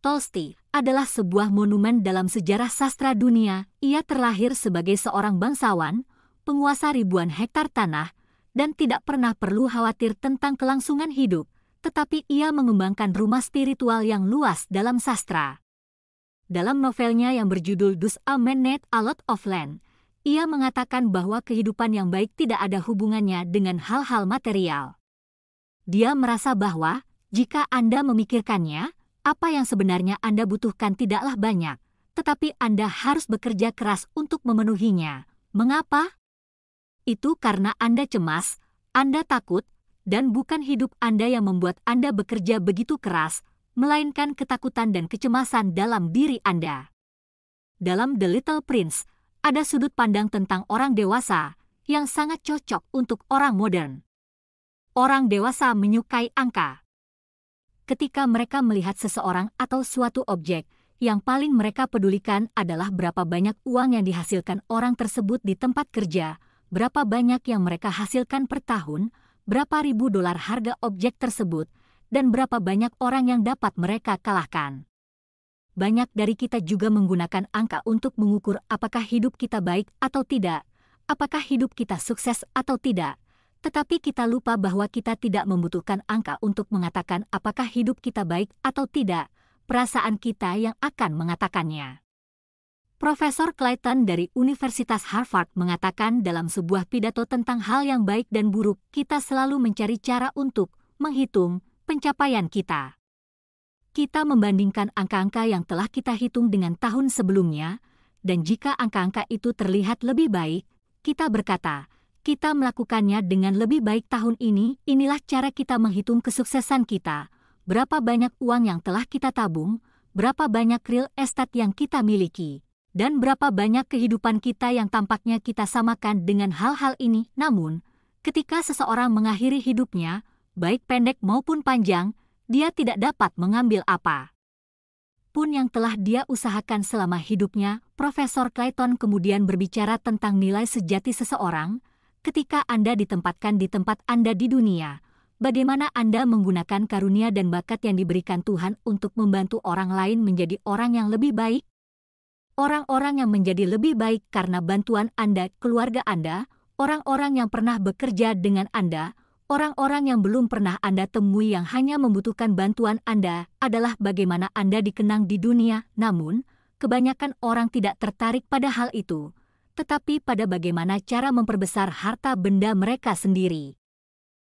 Tolstoy adalah sebuah monumen dalam sejarah sastra dunia. Ia terlahir sebagai seorang bangsawan, penguasa ribuan hektar tanah, dan tidak pernah perlu khawatir tentang kelangsungan hidup, tetapi ia mengembangkan rumah spiritual yang luas dalam sastra. Dalam novelnya yang berjudul Does a Man Need a Lot of Land, ia mengatakan bahwa kehidupan yang baik tidak ada hubungannya dengan hal-hal material. Dia merasa bahwa, jika Anda memikirkannya, apa yang sebenarnya Anda butuhkan tidaklah banyak, tetapi Anda harus bekerja keras untuk memenuhinya. Mengapa? Itu karena Anda cemas, Anda takut, dan bukan hidup Anda yang membuat Anda bekerja begitu keras, melainkan ketakutan dan kecemasan dalam diri Anda. Dalam The Little Prince, ada sudut pandang tentang orang dewasa yang sangat cocok untuk orang modern. Orang dewasa menyukai angka. Ketika mereka melihat seseorang atau suatu objek, yang paling mereka pedulikan adalah berapa banyak uang yang dihasilkan orang tersebut di tempat kerja, berapa banyak yang mereka hasilkan per tahun, berapa ribu dolar harga objek tersebut, dan berapa banyak orang yang dapat mereka kalahkan. Banyak dari kita juga menggunakan angka untuk mengukur apakah hidup kita baik atau tidak, apakah hidup kita sukses atau tidak. Tetapi kita lupa bahwa kita tidak membutuhkan angka untuk mengatakan apakah hidup kita baik atau tidak, perasaan kita yang akan mengatakannya. Profesor Clayton dari Universitas Harvard mengatakan dalam sebuah pidato tentang hal yang baik dan buruk, kita selalu mencari cara untuk menghitung pencapaian kita. Kita membandingkan angka-angka yang telah kita hitung dengan tahun sebelumnya, dan jika angka-angka itu terlihat lebih baik, kita berkata, kita melakukannya dengan lebih baik tahun ini. Inilah cara kita menghitung kesuksesan kita. Berapa banyak uang yang telah kita tabung, berapa banyak real estate yang kita miliki, dan berapa banyak kehidupan kita yang tampaknya kita samakan dengan hal-hal ini. Namun, ketika seseorang mengakhiri hidupnya, baik pendek maupun panjang, dia tidak dapat mengambil apa pun yang telah dia usahakan selama hidupnya. Profesor Clayton kemudian berbicara tentang nilai sejati seseorang. Ketika Anda ditempatkan di tempat Anda di dunia, bagaimana Anda menggunakan karunia dan bakat yang diberikan Tuhan untuk membantu orang lain menjadi orang yang lebih baik? Orang-orang yang menjadi lebih baik karena bantuan Anda, keluarga Anda, orang-orang yang pernah bekerja dengan Anda, orang-orang yang belum pernah Anda temui yang hanya membutuhkan bantuan Anda, adalah bagaimana Anda dikenang di dunia. Namun, kebanyakan orang tidak tertarik pada hal itu, tetapi pada bagaimana cara memperbesar harta benda mereka sendiri.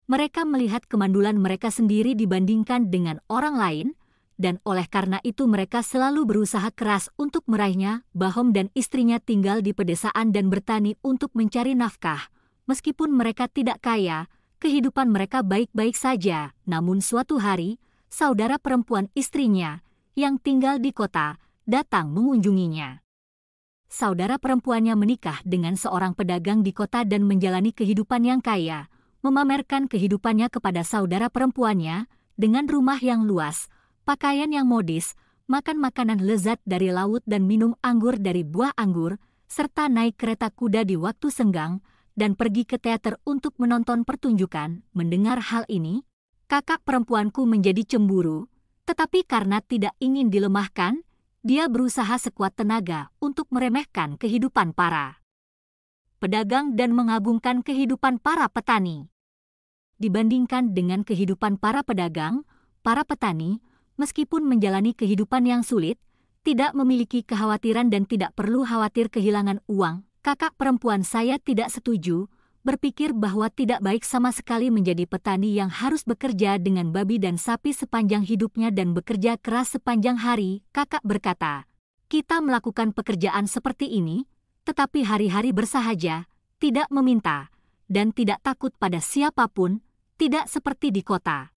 Mereka melihat kemandulan mereka sendiri dibandingkan dengan orang lain, dan oleh karena itu mereka selalu berusaha keras untuk meraihnya. Bahom dan istrinya tinggal di pedesaan dan bertani untuk mencari nafkah. Meskipun mereka tidak kaya, kehidupan mereka baik-baik saja. Namun suatu hari, saudara perempuan istrinya, yang tinggal di kota, datang mengunjunginya. Saudara perempuannya menikah dengan seorang pedagang di kota dan menjalani kehidupan yang kaya, memamerkan kehidupannya kepada saudara perempuannya, dengan rumah yang luas, pakaian yang modis, makan makanan lezat dari laut dan minum anggur dari buah anggur, serta naik kereta kuda di waktu senggang, dan pergi ke teater untuk menonton pertunjukan. Mendengar hal ini, kakak perempuanku menjadi cemburu, tetapi karena tidak ingin dilemahkan, dia berusaha sekuat tenaga untuk meremehkan kehidupan para pedagang dan mengagungkan kehidupan para petani. Dibandingkan dengan kehidupan para pedagang, para petani, meskipun menjalani kehidupan yang sulit, tidak memiliki kekhawatiran dan tidak perlu khawatir kehilangan uang. Kakak perempuan saya tidak setuju, berpikir bahwa tidak baik sama sekali menjadi petani yang harus bekerja dengan babi dan sapi sepanjang hidupnya dan bekerja keras sepanjang hari. Kakak berkata, kita melakukan pekerjaan seperti ini, tetapi hari-hari bersahaja, tidak meminta, dan tidak takut pada siapapun, tidak seperti di kota.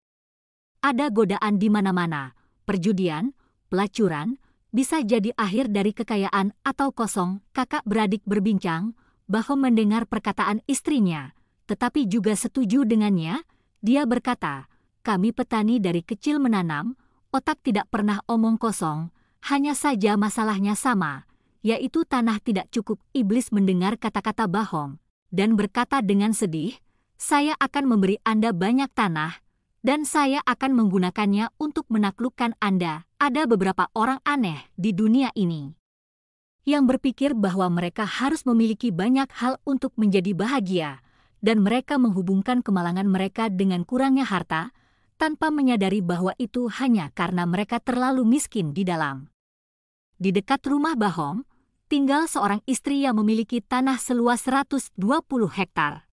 Ada godaan di mana-mana, perjudian, pelacuran, bisa jadi akhir dari kekayaan atau kosong. Kakak beradik berbincang, Bahom mendengar perkataan istrinya, tetapi juga setuju dengannya. Dia berkata, kami petani dari kecil menanam, otak tidak pernah omong kosong, hanya saja masalahnya sama, yaitu tanah tidak cukup. Iblis mendengar kata-kata Bahom, dan berkata dengan sedih, saya akan memberi Anda banyak tanah, dan saya akan menggunakannya untuk menaklukkan Anda. ada beberapa orang aneh di dunia ini yang berpikir bahwa mereka harus memiliki banyak hal untuk menjadi bahagia, dan mereka menghubungkan kemalangan mereka dengan kurangnya harta, tanpa menyadari bahwa itu hanya karena mereka terlalu miskin di dalam. Di dekat rumah Bahom, tinggal seorang istri yang memiliki tanah seluas 120 hektar.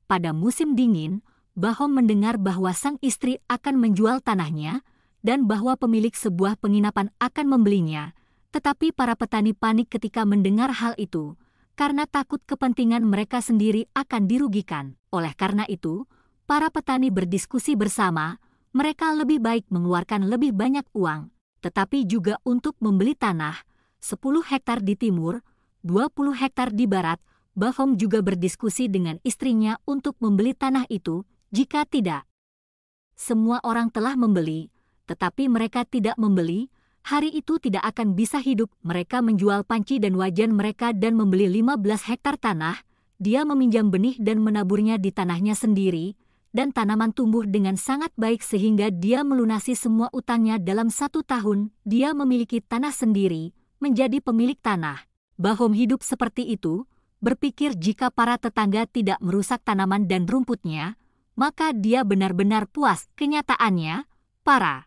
Pada musim dingin, Bahom mendengar bahwa sang istri akan menjual tanahnya, dan bahwa pemilik sebuah penginapan akan membelinya. Tetapi para petani panik ketika mendengar hal itu, karena takut kepentingan mereka sendiri akan dirugikan. Oleh karena itu, para petani berdiskusi bersama, mereka lebih baik mengeluarkan lebih banyak uang, tetapi juga untuk membeli tanah, 10 hektar di timur, 20 hektar di barat. Bahom juga berdiskusi dengan istrinya untuk membeli tanah itu, jika tidak. Semua orang telah membeli, tetapi mereka tidak membeli. Hari itu tidak akan bisa hidup. Mereka menjual panci dan wajan mereka dan membeli 15 hektar tanah. Dia meminjam benih dan menaburnya di tanahnya sendiri, dan tanaman tumbuh dengan sangat baik sehingga dia melunasi semua utangnya dalam 1 tahun. Dia memiliki tanah sendiri, menjadi pemilik tanah. Bahom hidup seperti itu, berpikir jika para tetangga tidak merusak tanaman dan rumputnya, maka dia benar-benar puas. Kenyataannya, para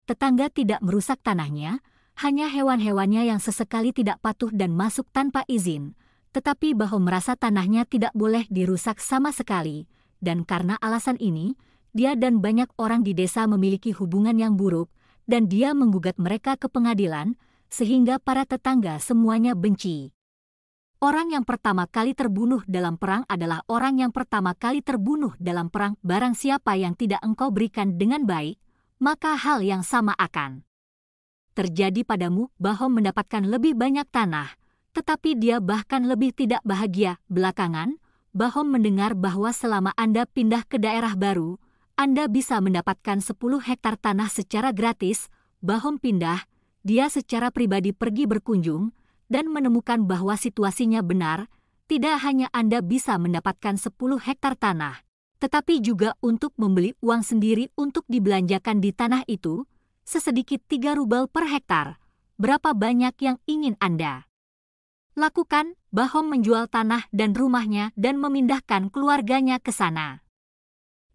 tetangga tidak merusak tanahnya, hanya hewan-hewannya yang sesekali tidak patuh dan masuk tanpa izin. Tetapi Bahom merasa tanahnya tidak boleh dirusak sama sekali, dan karena alasan ini, dia dan banyak orang di desa memiliki hubungan yang buruk, dan dia menggugat mereka ke pengadilan, sehingga para tetangga semuanya benci. Orang yang pertama kali terbunuh dalam perang adalah orang yang pertama kali terbunuh dalam perang. Barang siapa yang tidak engkau berikan dengan baik, maka hal yang sama akan terjadi padamu. Bahom mendapatkan lebih banyak tanah, tetapi dia bahkan lebih tidak bahagia. Belakangan, Bahom mendengar bahwa selama Anda pindah ke daerah baru, Anda bisa mendapatkan 10 hektar tanah secara gratis. Bahom pindah, dia secara pribadi pergi berkunjung, dan menemukan bahwa situasinya benar. Tidak hanya Anda bisa mendapatkan 10 hektar tanah, tetapi juga untuk membeli uang sendiri untuk dibelanjakan di tanah itu, sesedikit 3 rubel per hektar. Berapa banyak yang ingin Anda lakukan? Bahom menjual tanah dan rumahnya dan memindahkan keluarganya ke sana.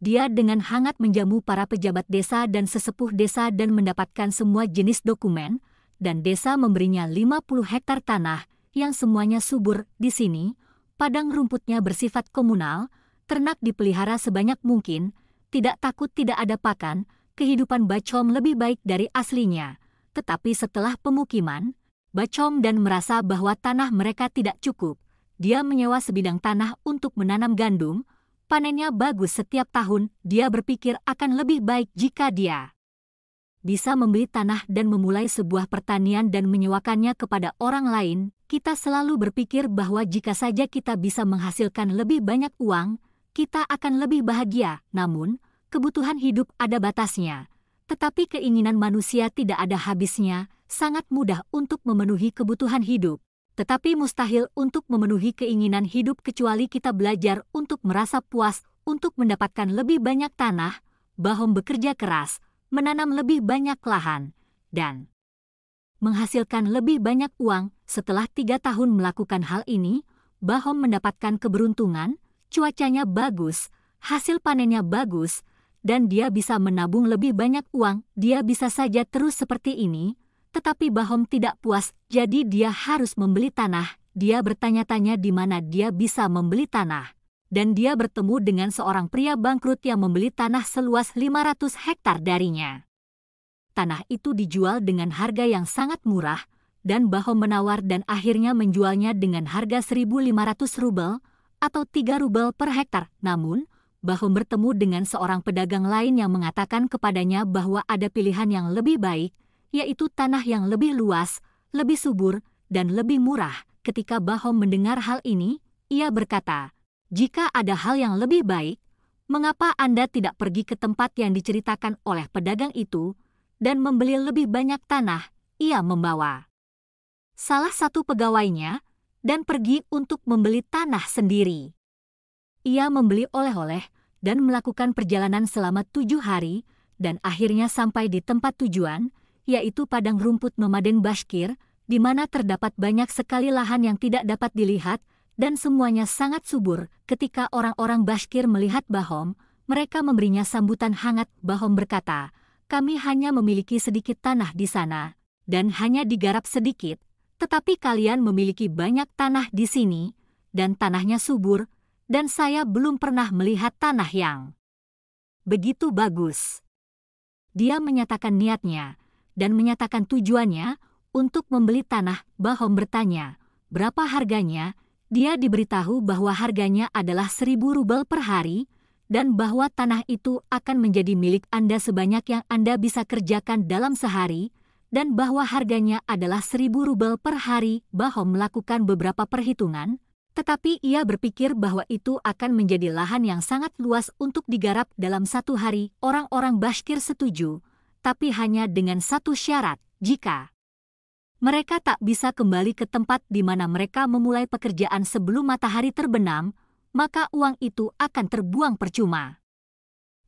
Dia dengan hangat menjamu para pejabat desa dan sesepuh desa dan mendapatkan semua jenis dokumen, dan desa memberinya 50 hektar tanah yang semuanya subur. Di sini, padang rumputnya bersifat komunal, ternak dipelihara sebanyak mungkin, tidak takut tidak ada pakan. Kehidupan Bachom lebih baik dari aslinya. Tetapi setelah pemukiman, Bachom dan merasa bahwa tanah mereka tidak cukup. Dia menyewa sebidang tanah untuk menanam gandum. Panennya bagus setiap tahun. Dia berpikir akan lebih baik jika dia bisa membeli tanah dan memulai sebuah pertanian dan menyewakannya kepada orang lain. Kita selalu berpikir bahwa jika saja kita bisa menghasilkan lebih banyak uang, kita akan lebih bahagia. Namun, kebutuhan hidup ada batasnya. Tetapi keinginan manusia tidak ada habisnya. Sangat mudah untuk memenuhi kebutuhan hidup, tetapi mustahil untuk memenuhi keinginan hidup kecuali kita belajar untuk merasa puas, untuk mendapatkan lebih banyak tanah. Bahom bekerja keras, menanam lebih banyak lahan, dan menghasilkan lebih banyak uang. Setelah 3 tahun melakukan hal ini, Bahom mendapatkan keberuntungan. Cuacanya bagus, hasil panennya bagus, dan dia bisa menabung lebih banyak uang. Dia bisa saja terus seperti ini, tetapi Bahom tidak puas, jadi dia harus membeli tanah. Dia bertanya-tanya di mana dia bisa membeli tanah, dan dia bertemu dengan seorang pria bangkrut yang membeli tanah seluas 500 hektar darinya. Tanah itu dijual dengan harga yang sangat murah, dan Bahom menawar dan akhirnya menjualnya dengan harga 1.500 rubel, atau 3 rubel per hektar. Namun, Bahom bertemu dengan seorang pedagang lain yang mengatakan kepadanya bahwa ada pilihan yang lebih baik, yaitu tanah yang lebih luas, lebih subur, dan lebih murah. Ketika Bahom mendengar hal ini, ia berkata, "Jika ada hal yang lebih baik, mengapa Anda tidak pergi ke tempat yang diceritakan oleh pedagang itu, dan membeli lebih banyak tanah?" Ia membawa salah satu pegawainya, dan pergi untuk membeli tanah sendiri. Ia membeli oleh-oleh dan melakukan perjalanan selama 7 hari, dan akhirnya sampai di tempat tujuan. yaitu padang rumput nomaden Bashkir, di mana terdapat banyak sekali lahan yang tidak dapat dilihat, dan semuanya sangat subur. Ketika orang-orang Bashkir melihat Bahom, mereka memberinya sambutan hangat. Bahom berkata, "Kami hanya memiliki sedikit tanah di sana, dan hanya digarap sedikit, tetapi kalian memiliki banyak tanah di sini, dan tanahnya subur, dan saya belum pernah melihat tanah yang begitu bagus." Dia menyatakan niatnya, dan menyatakan tujuannya untuk membeli tanah. Bahom bertanya, berapa harganya? Dia diberitahu bahwa harganya adalah 1.000 rubel per hari, dan bahwa tanah itu akan menjadi milik Anda sebanyak yang Anda bisa kerjakan dalam sehari, dan bahwa harganya adalah 1.000 rubel per hari. Bahom melakukan beberapa perhitungan, tetapi ia berpikir bahwa itu akan menjadi lahan yang sangat luas untuk digarap dalam satu hari. Orang-orang Bashkir setuju, tapi hanya dengan satu syarat, jika mereka tak bisa kembali ke tempat di mana mereka memulai pekerjaan sebelum matahari terbenam, maka uang itu akan terbuang percuma.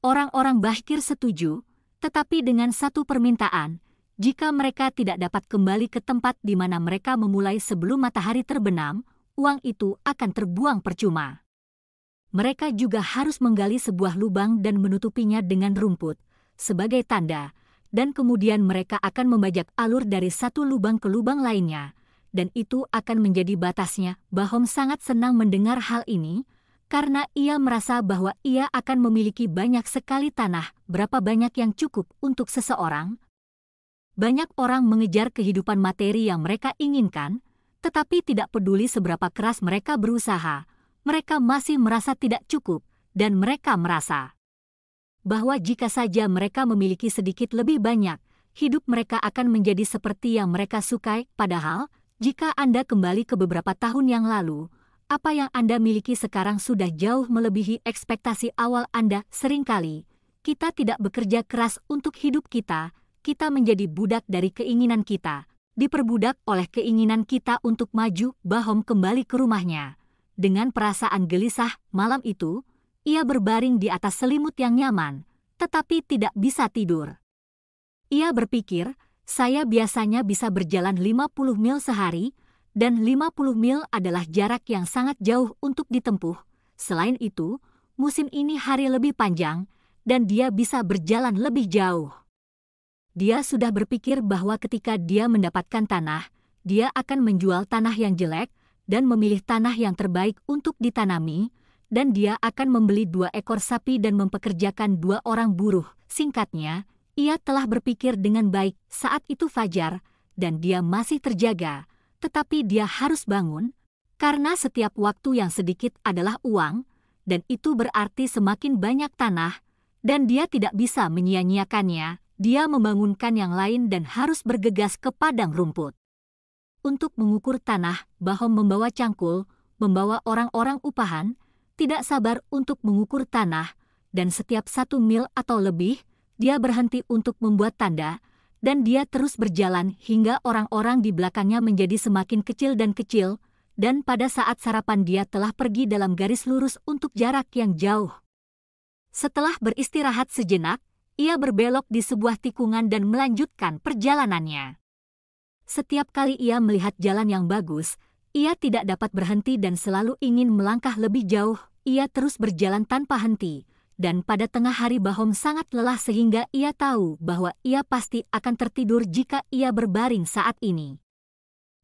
Orang-orang Bashkir setuju, tetapi dengan satu permintaan, jika mereka tidak dapat kembali ke tempat di mana mereka memulai sebelum matahari terbenam, uang itu akan terbuang percuma. Mereka juga harus menggali sebuah lubang dan menutupinya dengan rumput, sebagai tanda, dan kemudian mereka akan membajak alur dari satu lubang ke lubang lainnya, dan itu akan menjadi batasnya. Bahom sangat senang mendengar hal ini, karena ia merasa bahwa ia akan memiliki banyak sekali tanah. Berapa banyak yang cukup untuk seseorang? Banyak orang mengejar kehidupan materi yang mereka inginkan, tetapi tidak peduli seberapa keras mereka berusaha, mereka masih merasa tidak cukup, dan mereka merasa bahwa jika saja mereka memiliki sedikit lebih banyak, hidup mereka akan menjadi seperti yang mereka sukai. Padahal, jika Anda kembali ke beberapa tahun yang lalu, apa yang Anda miliki sekarang sudah jauh melebihi ekspektasi awal Anda. Seringkali, kita tidak bekerja keras untuk hidup kita menjadi budak dari keinginan kita, diperbudak oleh keinginan kita untuk maju. Bahom kembali ke rumahnya. Dengan perasaan gelisah, malam itu, ia berbaring di atas selimut yang nyaman, tetapi tidak bisa tidur. Ia berpikir, saya biasanya bisa berjalan 50 mil sehari, dan 50 mil adalah jarak yang sangat jauh untuk ditempuh. Selain itu, musim ini hari lebih panjang, dan dia bisa berjalan lebih jauh. Dia sudah berpikir bahwa ketika dia mendapatkan tanah, dia akan menjual tanah yang jelek dan memilih tanah yang terbaik untuk ditanami, dan dia akan membeli 2 ekor sapi dan mempekerjakan 2 orang buruh. Singkatnya, ia telah berpikir dengan baik. Saat itu fajar, dan dia masih terjaga, tetapi dia harus bangun, karena setiap waktu yang sedikit adalah uang, dan itu berarti semakin banyak tanah, dan dia tidak bisa menyia-nyiakannya. Dia membangunkan yang lain dan harus bergegas ke padang rumput. Untuk mengukur tanah, Bahom membawa cangkul, membawa orang-orang upahan, tidak sabar untuk mengukur tanah, dan setiap 1 mil atau lebih, dia berhenti untuk membuat tanda, dan dia terus berjalan hingga orang-orang di belakangnya menjadi semakin kecil, dan pada saat sarapan dia telah pergi dalam garis lurus untuk jarak yang jauh. Setelah beristirahat sejenak, ia berbelok di sebuah tikungan dan melanjutkan perjalanannya. Setiap kali ia melihat jalan yang bagus, ia tidak dapat berhenti dan selalu ingin melangkah lebih jauh. Ia terus berjalan tanpa henti, dan pada tengah hari Bahom sangat lelah sehingga ia tahu bahwa ia pasti akan tertidur jika ia berbaring saat ini.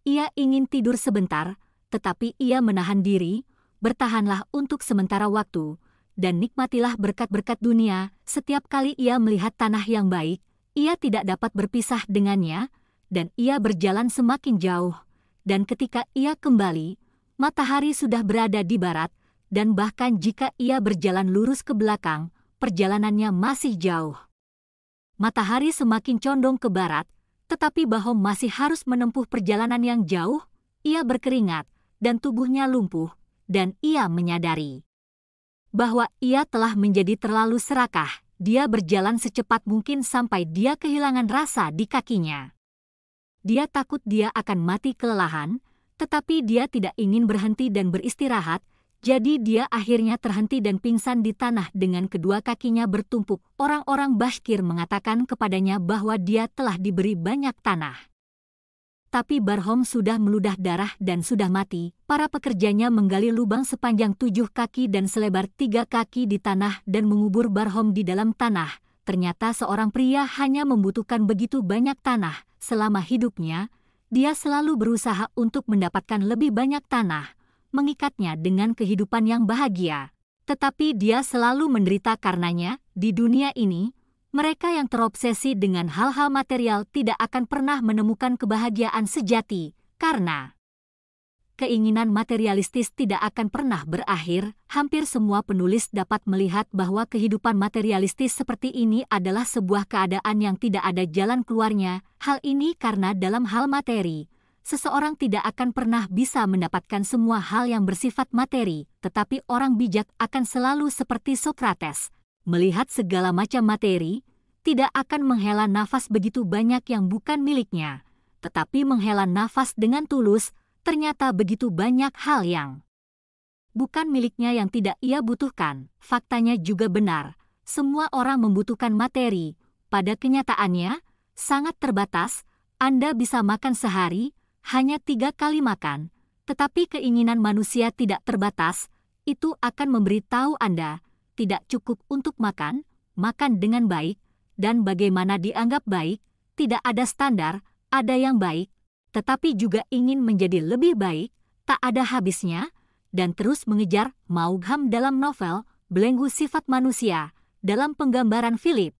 Ia ingin tidur sebentar, tetapi ia menahan diri. Bertahanlah untuk sementara waktu, dan nikmatilah berkat-berkat dunia. Setiap kali ia melihat tanah yang baik, ia tidak dapat berpisah dengannya, dan ia berjalan semakin jauh. Dan ketika ia kembali, matahari sudah berada di barat, dan bahkan jika ia berjalan lurus ke belakang, perjalanannya masih jauh. Matahari semakin condong ke barat, tetapi Bahom masih harus menempuh perjalanan yang jauh. Ia berkeringat, dan tubuhnya lumpuh, dan ia menyadari bahwa ia telah menjadi terlalu serakah. Dia berjalan secepat mungkin sampai dia kehilangan rasa di kakinya. Dia takut dia akan mati kelelahan, tetapi dia tidak ingin berhenti dan beristirahat. Jadi dia akhirnya terhenti dan pingsan di tanah dengan kedua kakinya bertumpuk. Orang-orang Bashkir mengatakan kepadanya bahwa dia telah diberi banyak tanah. Tapi Barhom sudah meludah darah dan sudah mati. Para pekerjanya menggali lubang sepanjang 7 kaki dan selebar 3 kaki di tanah dan mengubur Barhom di dalam tanah. Ternyata seorang pria hanya membutuhkan begitu banyak tanah. Selama hidupnya, dia selalu berusaha untuk mendapatkan lebih banyak tanah, mengikatnya dengan kehidupan yang bahagia. Tetapi dia selalu menderita karenanya. Di dunia ini, mereka yang terobsesi dengan hal-hal material tidak akan pernah menemukan kebahagiaan sejati, karena keinginan materialistis tidak akan pernah berakhir. Hampir semua penulis dapat melihat bahwa kehidupan materialistis seperti ini adalah sebuah keadaan yang tidak ada jalan keluarnya. Hal ini karena dalam hal materi, seseorang tidak akan pernah bisa mendapatkan semua hal yang bersifat materi, tetapi orang bijak akan selalu seperti Sokrates, melihat segala macam materi, tidak akan menghela nafas begitu banyak yang bukan miliknya, tetapi menghela nafas dengan tulus. Ternyata begitu banyak hal yang bukan miliknya yang tidak ia butuhkan. Faktanya juga benar, semua orang membutuhkan materi. Pada kenyataannya, sangat terbatas. Anda bisa makan sehari, hanya 3 kali makan, tetapi keinginan manusia tidak terbatas. Itu akan memberitahu Anda tidak cukup untuk makan dengan baik, dan bagaimana dianggap baik. Tidak ada standar, ada yang baik, tetapi juga ingin menjadi lebih baik, tak ada habisnya, dan terus mengejar Maugham dalam novel Belenggu Sifat Manusia, dalam penggambaran Philip.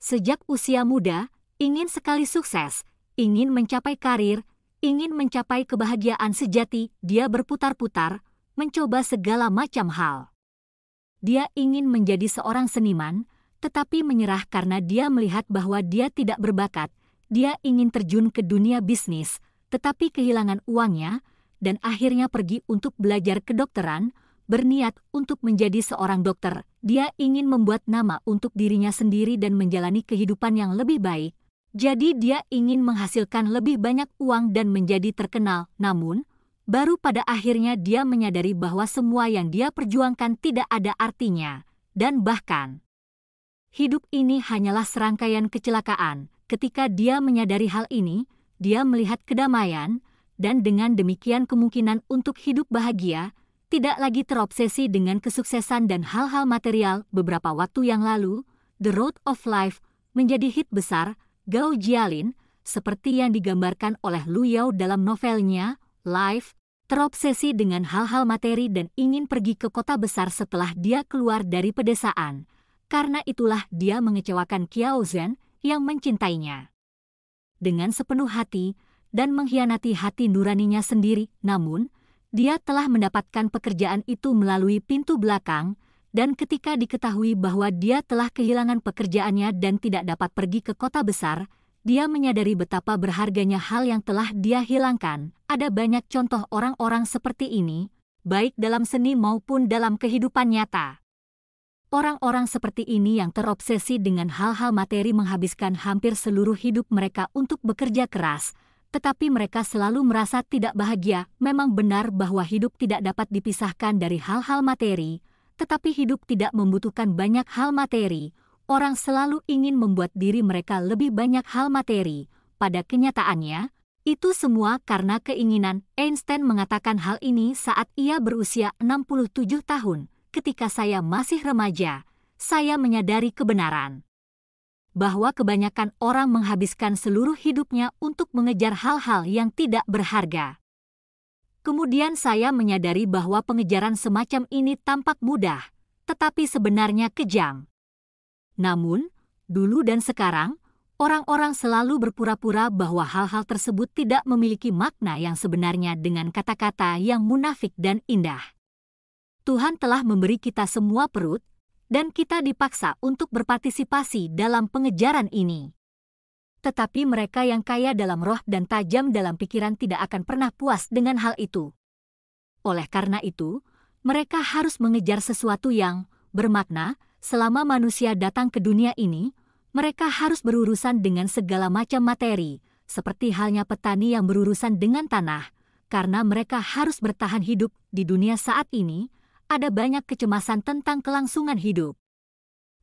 Sejak usia muda, ingin sekali sukses, ingin mencapai karir, ingin mencapai kebahagiaan sejati. Dia berputar-putar, mencoba segala macam hal. Dia ingin menjadi seorang seniman, tetapi menyerah karena dia melihat bahwa dia tidak berbakat. Dia ingin terjun ke dunia bisnis, tetapi kehilangan uangnya, dan akhirnya pergi untuk belajar kedokteran, berniat untuk menjadi seorang dokter. Dia ingin membuat nama untuk dirinya sendiri dan menjalani kehidupan yang lebih baik. Jadi dia ingin menghasilkan lebih banyak uang dan menjadi terkenal. Namun, baru pada akhirnya dia menyadari bahwa semua yang dia perjuangkan tidak ada artinya, dan bahkan hidup ini hanyalah serangkaian kecelakaan. Ketika dia menyadari hal ini, dia melihat kedamaian, dan dengan demikian kemungkinan untuk hidup bahagia, tidak lagi terobsesi dengan kesuksesan dan hal-hal material. Beberapa waktu yang lalu, The Road of Life menjadi hit besar. Gao Jialin, seperti yang digambarkan oleh Lu Yao dalam novelnya, Life, terobsesi dengan hal-hal materi dan ingin pergi ke kota besar setelah dia keluar dari pedesaan. Karena itulah dia mengecewakan Qiao Zhen yang mencintainya dengan sepenuh hati dan mengkhianati hati nuraninya sendiri. Namun, dia telah mendapatkan pekerjaan itu melalui pintu belakang, dan ketika diketahui bahwa dia telah kehilangan pekerjaannya dan tidak dapat pergi ke kota besar, dia menyadari betapa berharganya hal yang telah dia hilangkan. Ada banyak contoh orang-orang seperti ini, baik dalam seni maupun dalam kehidupan nyata. Orang-orang seperti ini yang terobsesi dengan hal-hal materi menghabiskan hampir seluruh hidup mereka untuk bekerja keras, tetapi mereka selalu merasa tidak bahagia. Memang benar bahwa hidup tidak dapat dipisahkan dari hal-hal materi, tetapi hidup tidak membutuhkan banyak hal materi. Orang selalu ingin membuat diri mereka lebih banyak hal materi. Pada kenyataannya, itu semua karena keinginan. Einstein mengatakan hal ini saat ia berusia 67 tahun. Ketika saya masih remaja, saya menyadari kebenaran bahwa kebanyakan orang menghabiskan seluruh hidupnya untuk mengejar hal-hal yang tidak berharga. Kemudian saya menyadari bahwa pengejaran semacam ini tampak mudah, tetapi sebenarnya kejam. Namun, dulu dan sekarang, orang-orang selalu berpura-pura bahwa hal-hal tersebut tidak memiliki makna yang sebenarnya dengan kata-kata yang munafik dan indah. Tuhan telah memberi kita semua perut, dan kita dipaksa untuk berpartisipasi dalam pengejaran ini. Tetapi mereka yang kaya dalam roh dan tajam dalam pikiran tidak akan pernah puas dengan hal itu. Oleh karena itu, mereka harus mengejar sesuatu yang bermakna. Selama manusia datang ke dunia ini, mereka harus berurusan dengan segala macam materi, seperti halnya petani yang berurusan dengan tanah, karena mereka harus bertahan hidup di dunia saat ini. ada banyak kecemasan tentang kelangsungan hidup.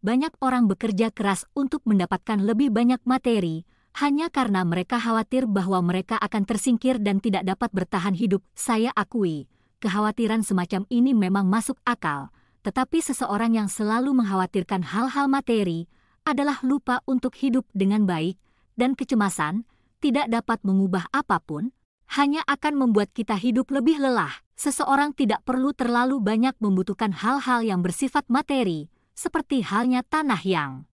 Banyak orang bekerja keras untuk mendapatkan lebih banyak materi, hanya karena mereka khawatir bahwa mereka akan tersingkir dan tidak dapat bertahan hidup. Saya akui, kekhawatiran semacam ini memang masuk akal, tetapi seseorang yang selalu mengkhawatirkan hal-hal materi adalah lupa untuk hidup dengan baik, dan kecemasan tidak dapat mengubah apapun, hanya akan membuat kita hidup lebih lelah. Seseorang tidak perlu terlalu banyak membutuhkan hal-hal yang bersifat materi, seperti halnya tanah yang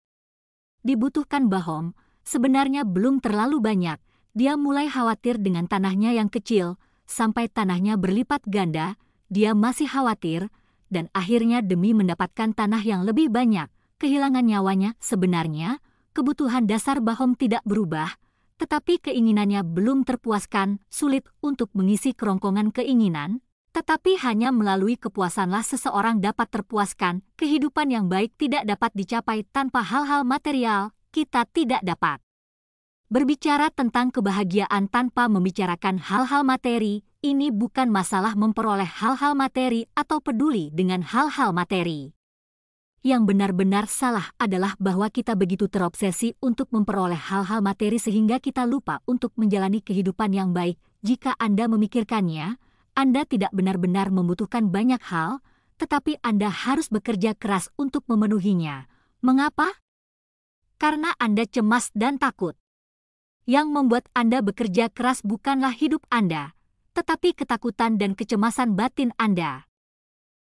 dibutuhkan Bahom. Sebenarnya belum terlalu banyak. Dia mulai khawatir dengan tanahnya yang kecil, sampai tanahnya berlipat ganda, dia masih khawatir, dan akhirnya demi mendapatkan tanah yang lebih banyak, kehilangan nyawanya. Sebenarnya, kebutuhan dasar Bahom tidak berubah, tetapi keinginannya belum terpuaskan. Sulit untuk mengisi kerongkongan keinginan, tetapi hanya melalui kepuasanlah seseorang dapat terpuaskan. Kehidupan yang baik tidak dapat dicapai tanpa hal-hal material. Kita tidak dapat berbicara tentang kebahagiaan tanpa membicarakan hal-hal materi. Ini bukan masalah memperoleh hal-hal materi atau peduli dengan hal-hal materi. Yang benar-benar salah adalah bahwa kita begitu terobsesi untuk memperoleh hal-hal materi sehingga kita lupa untuk menjalani kehidupan yang baik. Jika Anda memikirkannya, Anda tidak benar-benar membutuhkan banyak hal, tetapi Anda harus bekerja keras untuk memenuhinya. Mengapa? Karena Anda cemas dan takut. Yang membuat Anda bekerja keras bukanlah hidup Anda, tetapi ketakutan dan kecemasan batin Anda.